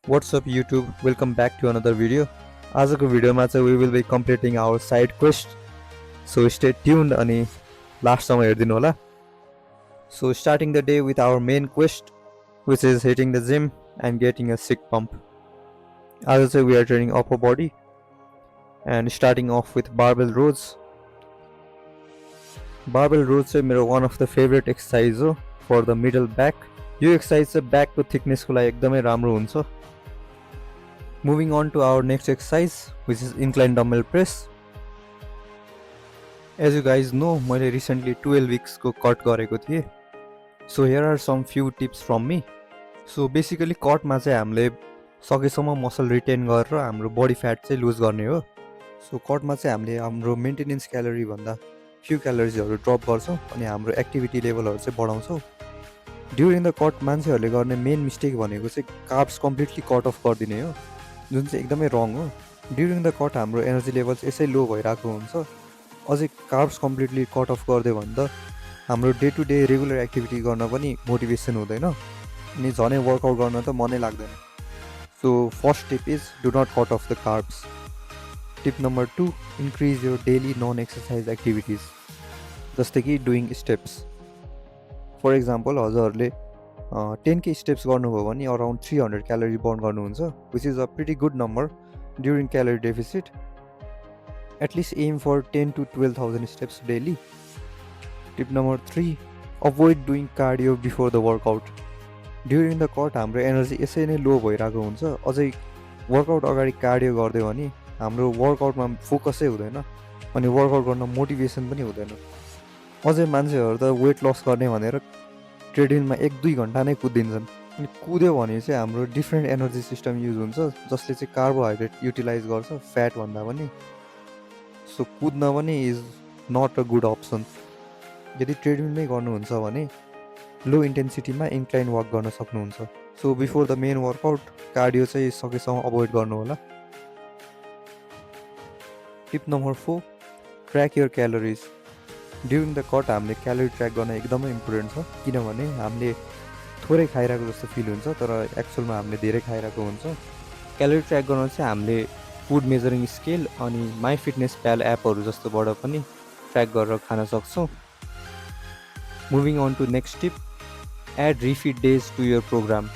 What's up YouTube? Welcome back to another video. आजको भिडियोमा चाहिँ we will be completing our side quest. So stay tuned अनि लास्टसम्म हेरिदिनु होला. So starting the day with our main quest, which is hitting the gym and getting a sick pump. आज चाहिँ we are training upper body and starting off with barbell rows. Barbell rows चाहिँ मेरो one of the favorite exercise हो for the middle back. यो exercise चाहिँ ब्याकको थिकनेसको लागि एकदमै राम्रो हुन्छ. Moving on to our next exercise, which is incline dumbbell press. As you guys know, मैले recently 12 weeks को cut गरेको थिएँ. So here are some few tips from me. So basically cut मा चाहिँ हामीले सकेसम्म मसल रिटेन गरेर हाम्रो बडी फ्याट चाहिँ लुज गर्ने हो. So cut मा चाहिँ हामीले हाम्रो मेन्टेनेन्स क्यालोरी भन्दा फ्यु क्यालोरिजहरू ड्रप गर्छौँ अनि हाम्रो एक्टिभिटी लेभलहरू चाहिँ बढाउँछौँ. ड्युरिङ द कट मान्छेहरूले गर्ने मेन मिस्टेक भनेको चाहिँ कार्ब्स कम्प्लिटली कट अफ गरिदिने हो, जुन चाहिँ एकदमै रङ हो. ड्युरिङ द कट हाम्रो एनर्जी लेभल्स यसै लो भइरहेको हुन्छ. अझै कार्ब्स कम्प्लिटली कट अफ गरिदियो भने त हाम्रो day to day regular activity गर्न पनि मोटिभेसन हुँदैन अनि झनै वर्कआउट गर्न त मनै लाग्दैन. So first tip is do not cut off the carbs. Tip number 2, increase your daily non exercise activities, जस्तै कि डुइङ स्टेप्स. फर इक्जाम्पल हजुरहरूले 10K स्टेप्स गर्नुभयो भने अराउन्ड 300 क्यालोरी बर्न गर्नुहुन्छ, which is a pretty good number during calorie deficit. At least aim for 10 to 12,000 steps daily. Tip number 3, avoid doing cardio before the workout. During the cut हाम्रो energy यसै नै लो भइरहेको हुन्छ, अझै workout अगाडि cardio गरिदियो भने हाम्रो वर्कआउटमा फोकसै हुँदैन अनि वर्कआउट गर्न मोटिभेसन पनि हुँदैन. अझै मान्छेहरू त वेट लस गर्ने भनेर ट्रेडमिलमा 1-2 घन्टा नै कुदिन्छन् अनि कुद्यो भने चाहिँ हाम्रो डिफ्रेन्ट एनर्जी सिस्टम युज हुन्छ, जसले चाहिँ कार्बोहाइड्रेट युटिलाइज गर्छ फ्याट भन्दा पनि. सो कुद्न पनि is not a good option. यदि ट्रेडमिलमै गर्नुहुन्छ भने लो इन्टेन्सिटीमा इन्क्लाइन वाक गर्न सक्नुहुन्छ. So before the main workout cardio चाहिँ सकेसम्म अभोइड गर्नु होला. Tip number 4, track your calories. During the cut हामीले क्यालोरी ट्र्याक गर्न एकदमै इम्पोर्टेन्ट छ, किनभने हामीले थोरै खाइरहेको जस्तो फिल हुन्छ तर एक्चुअलमा हामीले धेरै खाइरहेको हुन्छ. क्यालोरी ट्र्याक गर्न चाहिँ हामीले फुड मेजरिङ स्केल अनि माई फिटनेस प्याल एपहरू जस्तोबाट पनि ट्र्याक गरेर खान सक्छौँ. Moving on to next tip, add refeed days to your program.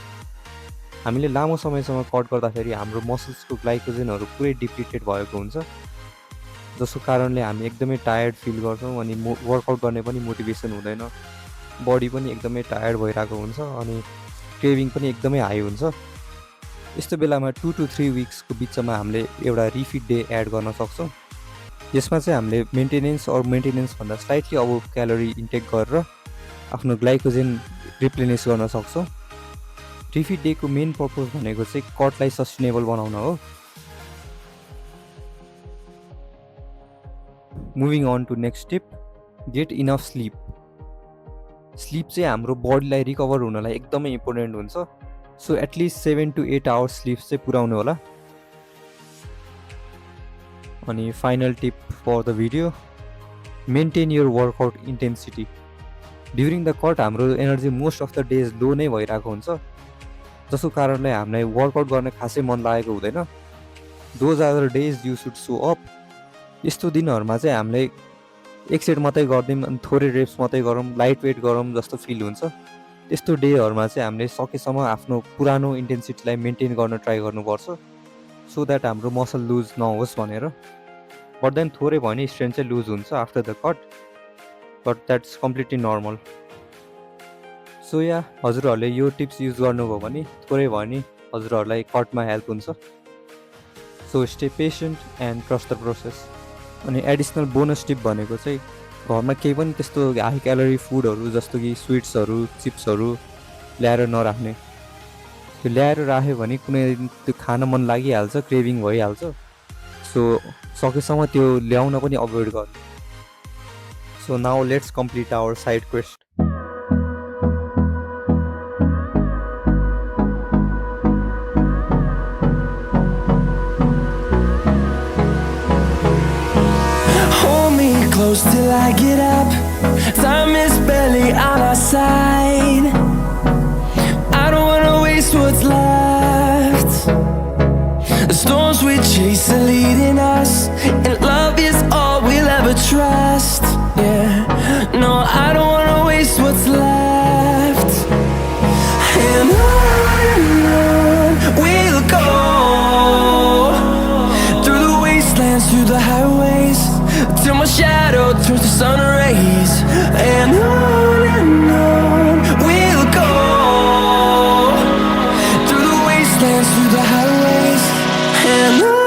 हामीले लामो समयसम्म कट गर्दाखेरि हाम्रो मसल्सको ग्लाइकोजेनहरू पुरै डिप्लिटेड भएको हुन्छ, जसको कारणले हामी एकदमै टायर्ड फिल गर्छौँ अनि वर्कआउट गर्ने पनि मोटिभेसन हुँदैन. बडी पनि एकदमै टायर्ड भइरहेको हुन्छ अनि क्रेभिङ पनि एकदमै हाई हुन्छ. यस्तो बेलामा 2 to 3 विक्सको बिचमा हामीले एउटा रिफिट डे एड गर्न सक्छौँ. यसमा चाहिँ हामीले मेन्टेनेन्सभन्दा स्लाइटली अब क्यालोरी इन्टेक गरेर आफ्नो ग्लाइकोजेन रिप्लेनिस गर्न सक्छौँ. रिफिट डेको मेन पर्पज भनेको चाहिँ कटलाई सस्टेनेबल बनाउन हो. Moving on to next tip, get enough sleep. Sleep चाहिँ हाम्रो बडीलाई रिकभर हुनलाई एकदमै इम्पोर्टेन्ट हुन्छ. So at least 7 to 8 hours sleep चाहिँ पुऱ्याउनु होला. अनि final tip for the video, maintain your workout intensity. During the cut हाम्रो energy most of the days low नै भइरहेको हुन्छ, जसको कारणले हामीलाई वर्कआउट गर्न खासै मन लागेको हुँदैन. Those are the days you should show up. यस्तो दिनहरूमा चाहिँ हामीले एक सेट मात्रै गरिदिउँ अनि थोरै रेप्स मात्रै गरौँ, लाइट वेट गरौँ जस्तो फिल हुन्छ. त्यस्तो डेहरूमा चाहिँ हामीले सकेसम्म आफ्नो पुरानो इन्टेन्सिटीलाई मेन्टेन गर्न ट्राई गर्नुपर्छ, सो द्याट हाम्रो मसल लुज नहोस् भनेर. बट देन थोरै भयो भने स्ट्रेन्थ चाहिँ लुज हुन्छ after the cut, but that's completely normal. So या हजुरहरूले यो टिप्स युज गर्नुभयो भने थोरै भयो भने हजुरहरूलाई कटमा हेल्प हुन्छ. So stay patient and trust the process. अनि एडिसनल बोनस टिप भनेको चाहिँ घरमा केही पनि त्यस्तो हाई क्यालोरी फुडहरू जस्तो कि स्विट्सहरू चिप्सहरू ल्याएर नराख्ने. त्यो ल्याएर राख्यो भने कुनै त्यो खान मन लागिहाल्छ, क्रेभिङ भइहाल्छ. सो सकेसम्म त्यो ल्याउन पनि अभोइड गर्नु. So now let's complete our side quest. Close till I get up. Time is barely on our side. I don't wanna waste what's left. The storms we chase are leading us, and love is all we'll ever trust. Yeah, no, I don't wanna waste what's left. And on we'll go, through the wastelands, through the highways, till my shadow turns to sun rays. And on we'll go, through the wastelands, through the highways, and on.